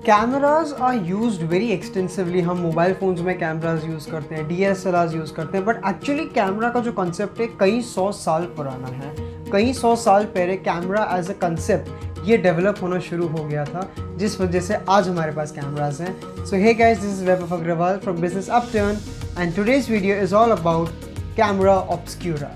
Cameras are used very extensively. हम mobile phones में cameras use करते हैं, DSLRs यूज़ करते हैं, बट एक्चुअली कैमरा का जो कॉन्सेप्ट है कई सौ साल पुराना है। कई सौ साल पहले कैमरा एज अ कंसेप्ट ये डेवलप होना शुरू हो गया था, जिस वजह से आज हमारे पास कैमराज हैं। So hey guys, this is Vaibhav Agarwal from Business Upturn and today's video is all about camera obscura.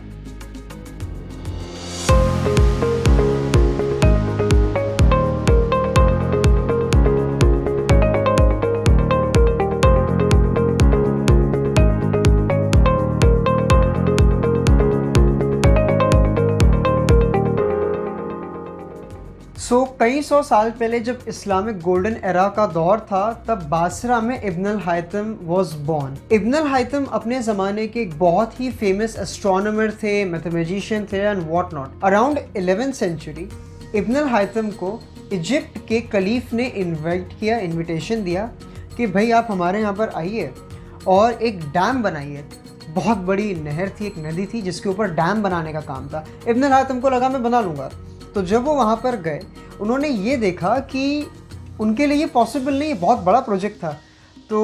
कई सौ साल पहले जब इस्लामिक गोल्डन एरा का दौर था, तब बासरा में इब्न al हैथम was born. Ibn al हैथम अपने ज़माने के एक बहुत ही फेमस एस्ट्रोनॉमर थे, मैथमेटिशियन थे and what not. Around 11th century Ibn al Haytham को इजिप्ट के कलीफ ने इन्विटेशन दिया कि भाई आप हमारे यहाँ पर आइए और एक डैम बनाइए। बहुत बड़ी नहर थी, एक नदी थी जिसके ऊपर डैम बनाने का काम था। इब्न अल हैथम को लगा मैं बना लूँगा। तो जब वो वहाँ पर गए, उन्होंने ये देखा कि उनके लिए ये पॉसिबल नहीं, ये बहुत बड़ा प्रोजेक्ट था। तो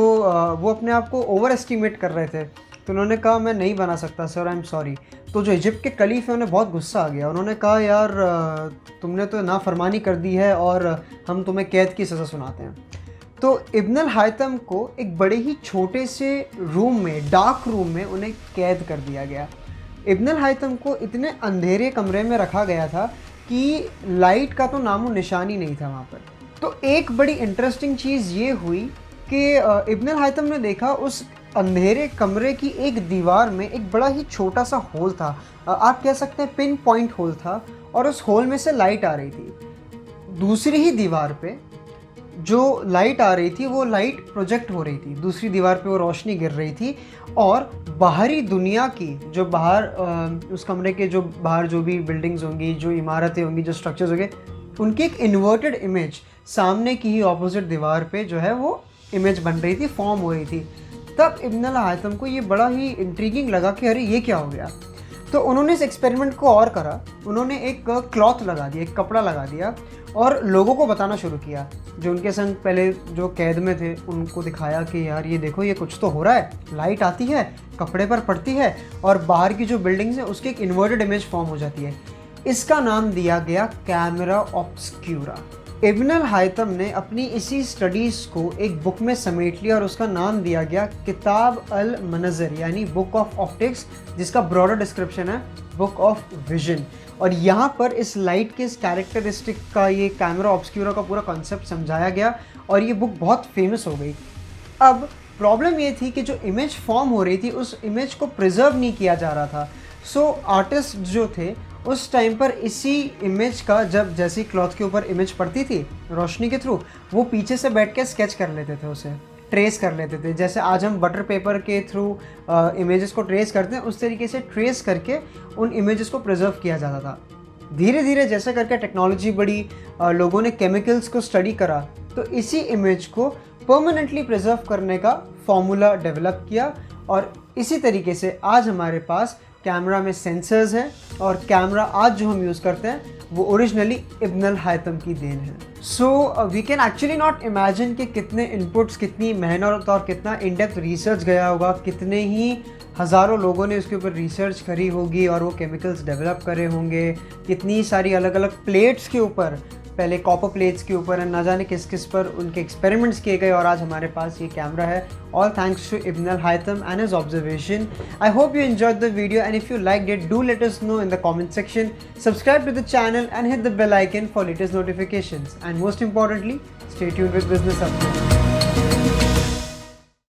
वो अपने आप को ओवर एस्टिमेट कर रहे थे। तो उन्होंने कहा मैं नहीं बना सकता सर, आई एम सॉरी। तो जो इजिप्ट के कलीफ है उन्हें बहुत गुस्सा आ गया। उन्होंने कहा यार तुमने तो नाफरमानी कर दी है और हम तुम्हें कैद की सज़ा सुनाते हैं। तो इब्न अल हैथम को एक बड़े ही छोटे से रूम में, डार्क रूम में उन्हें कैद कर दिया गया। इब्न अल हैथम को इतने अंधेरे कमरे में रखा गया था कि लाइट का तो नामो निशान ही नहीं था वहाँ पर। तो एक बड़ी इंटरेस्टिंग चीज़ ये हुई कि इब्न अल हैथम ने देखा उस अंधेरे कमरे की एक दीवार में एक बड़ा ही छोटा सा होल था। आप कह सकते हैं पिन पॉइंट होल था, और उस होल में से लाइट आ रही थी। दूसरी ही दीवार पे जो लाइट आ रही थी वो लाइट प्रोजेक्ट हो रही थी, दूसरी दीवार पे वो रोशनी गिर रही थी, और बाहरी दुनिया की जो बाहर उस कमरे के जो बाहर जो भी बिल्डिंग्स होंगी, जो इमारतें होंगी, जो स्ट्रक्चर्स होंगे, उनकी एक इन्वर्टेड इमेज सामने की ही ऑपोजिट दीवार पे जो है वो इमेज बन रही थी, फॉर्म हो रही थी। तब इब्न अल हैथम को ये बड़ा ही इंट्रीगिंग लगा कि अरे ये क्या हो गया। तो उन्होंने इस एक्सपेरिमेंट को और करा। उन्होंने एक क्लॉथ लगा दिया, एक कपड़ा लगा दिया, और लोगों को बताना शुरू किया। जो उनके संग पहले जो कैद में थे उनको दिखाया कि यार ये देखो, ये कुछ तो हो रहा है। लाइट आती है, कपड़े पर पड़ती है, और बाहर की जो बिल्डिंग्स हैं उसकी एक इन्वर्टेड इमेज फॉर्म हो जाती है। इसका नाम दिया गया कैमरा ऑब्सक्यूरा। इब्न अल हैथम ने अपनी इसी स्टडीज़ को एक बुक में समेट लिया और उसका नाम दिया गया किताब अल मनज़र, यानी बुक ऑफ ऑप्टिक्स, जिसका ब्रॉडर डिस्क्रिप्शन है बुक ऑफ विजन। और यहाँ पर इस लाइट के इस कैरेक्टरिस्टिक का, ये कैमरा ऑब्सक्यूरा का पूरा कॉन्सेप्ट समझाया गया और ये बुक बहुत फेमस हो गई। अब प्रॉब्लम ये थी कि जो इमेज फॉर्म हो रही थी उस इमेज को प्रिजर्व नहीं किया जा रहा था। सो आर्टिस्ट जो थे उस टाइम पर इसी इमेज का, जब जैसी क्लॉथ के ऊपर इमेज पड़ती थी रोशनी के थ्रू, वो पीछे से बैठ के स्केच कर लेते थे, उसे ट्रेस कर लेते थे। जैसे आज हम बटर पेपर के थ्रू इमेजेस को ट्रेस करते हैं, उस तरीके से ट्रेस करके उन इमेजेस को प्रिजर्व किया जाता था। धीरे धीरे जैसे करके टेक्नोलॉजी बढ़ी, लोगों ने केमिकल्स को स्टडी करा, तो इसी इमेज को परमानेंटली प्रिजर्व करने का फॉर्मूला डेवलप किया, और इसी तरीके से आज हमारे पास कैमरा में सेंसर्स हैं, और कैमरा आज जो हम यूज़ करते हैं वो ओरिजिनली इब्न अल हैथम की देन है। So we can actually not imagine कि कितने इनपुट्स, कितनी मेहनत और कितना इन डेप्थ रिसर्च गया होगा, कितने ही हज़ारों लोगों ने उसके ऊपर रिसर्च करी होगी और वो केमिकल्स डेवलप करे होंगे, कितनी सारी अलग अलग प्लेट्स के ऊपर, पहले कॉपर प्लेट्स के ऊपर ना जाने किस किस पर उनके एक्सपेरिमेंट्स किए गए, और आज हमारे पास ये कैमरा है, all thanks to Ibn al Haytham and his observation. I hope you enjoyed the video, and if you liked it, do let us know in the comment section, subscribe to the channel and hit the bell icon for latest notifications, and most importantly, stay tuned with Business Update.